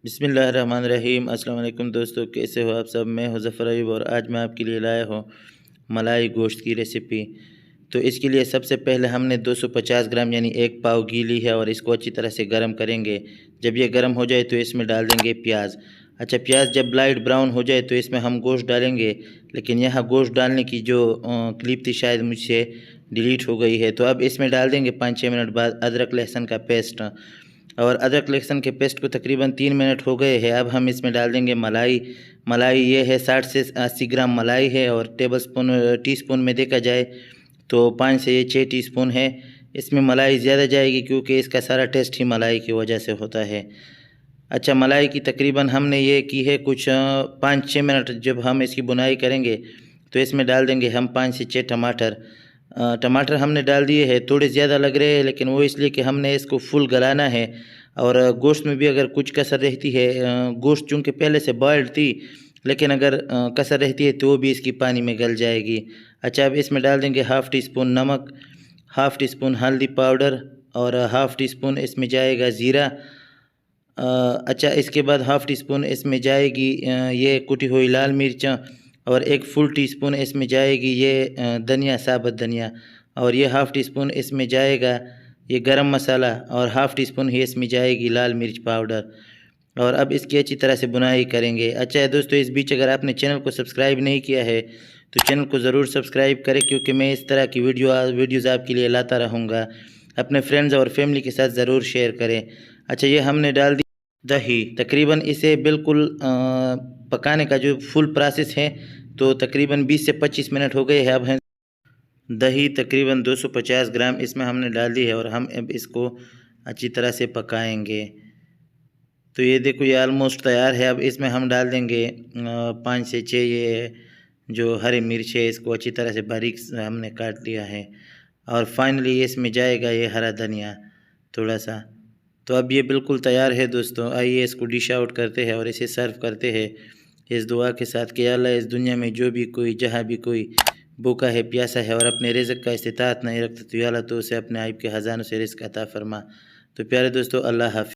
बिस्मिल्लाहिर्रहमानिर्रहीम। अस्सलाम वालेकुम दोस्तों, कैसे हो आप सब। मैं हूं ज़फ़र अयूब और आज मैं आपके लिए लाया हूं मलाई गोश्त की रेसिपी। तो इसके लिए सबसे पहले हमने 250 ग्राम यानी एक पाव घी ली है और इसको अच्छी तरह से गर्म करेंगे। जब ये गर्म हो जाए तो इसमें डाल देंगे प्याज। अच्छा, प्याज जब लाइट ब्राउन हो जाए तो इसमें हम गोश्त डालेंगे, लेकिन यहाँ गोश्त डालने की जो क्लिप थी शायद मुझसे डिलीट हो गई है। तो अब इसमें डाल देंगे 5-6 मिनट बाद अदरक लहसुन का पेस्ट। और अदरक लहसुन के पेस्ट को तकरीबन 3 मिनट हो गए हैं। अब हम इसमें डाल देंगे मलाई। मलाई ये है 60 से 80 ग्राम मलाई है और टीस्पून में देखा जाए तो 5 से 6 टीस्पून है। इसमें मलाई ज़्यादा जाएगी क्योंकि इसका सारा टेस्ट ही मलाई की वजह से होता है। अच्छा, मलाई की तकरीबन हमने ये की है कुछ 5-6 मिनट। जब हम इसकी बुनाई करेंगे तो इसमें डाल देंगे हम 5 से 6 टमाटर। टमाटर हमने डाल दिए हैं, थोड़े ज़्यादा लग रहे हैं लेकिन वो इसलिए कि हमने इसको फुल गलाना है। और गोश्त में भी अगर कुछ कसर रहती है, गोश्त चूँकि पहले से बॉयल्ड थी, लेकिन अगर कसर रहती है तो वो भी इसकी पानी में गल जाएगी। अच्छा, अब इसमें डाल देंगे हाफ़ टी स्पून नमक, हाफ़ टी स्पून हल्दी पाउडर और हाफ़ टी स्पून इसमें जाएगा ज़ीरा। अच्छा, इसके बाद हाफ़ टी स्पून इसमें जाएगी ये कुटी हुई लाल मिर्च और एक फुल टीस्पून इसमें जाएगी ये धनिया, साबुत धनिया। और ये हाफ़ टी स्पून इसमें जाएगा ये गरम मसाला और हाफ़ टी स्पून ही इसमें जाएगी लाल मिर्च पाउडर। और अब इसकी अच्छी तरह से बुनाई करेंगे। अच्छा है दोस्तों, इस बीच अगर आपने चैनल को सब्सक्राइब नहीं किया है तो चैनल को ज़रूर सब्सक्राइब करें, क्योंकि मैं इस तरह की वीडियोज़ आपके लिए लाता रहूँगा। अपने फ्रेंड्स और फैमिली के साथ ज़रूर शेयर करें। अच्छा, ये हमने डाल दी दही। तकरीबन इसे बिल्कुल पकाने का जो फुल प्रोसेस है तो तकरीबन 20 से 25 मिनट हो गए हैं। अब है दही तकरीबन 250 ग्राम इसमें हमने डाल दी है और हम अब इसको अच्छी तरह से पकाएंगे। तो ये देखो, ये ऑलमोस्ट तैयार है। अब इसमें हम डाल देंगे 5 से 6 ये जो हरी मिर्च है, इसको अच्छी तरह से बारीक हमने काट लिया है। और फाइनली इसमें जाएगा ये हरा धनिया थोड़ा सा। तो अब ये बिल्कुल तैयार है दोस्तों। आइए इसको डिश आउट करते हैं और इसे सर्व करते हैं इस दुआ के साथ कि अल्लाह इस दुनिया में जो भी कोई जहाँ भी कोई भूखा है, प्यासा है और अपने रिज़्क़ का इस्तिताअत नहीं रखता तो या अल्लाह तो उसे अपने आइब के ख़ज़ानों से रिज़्क़ अता फ़रमा। तो प्यारे दोस्तों, अल्लाह हाफ़िज़।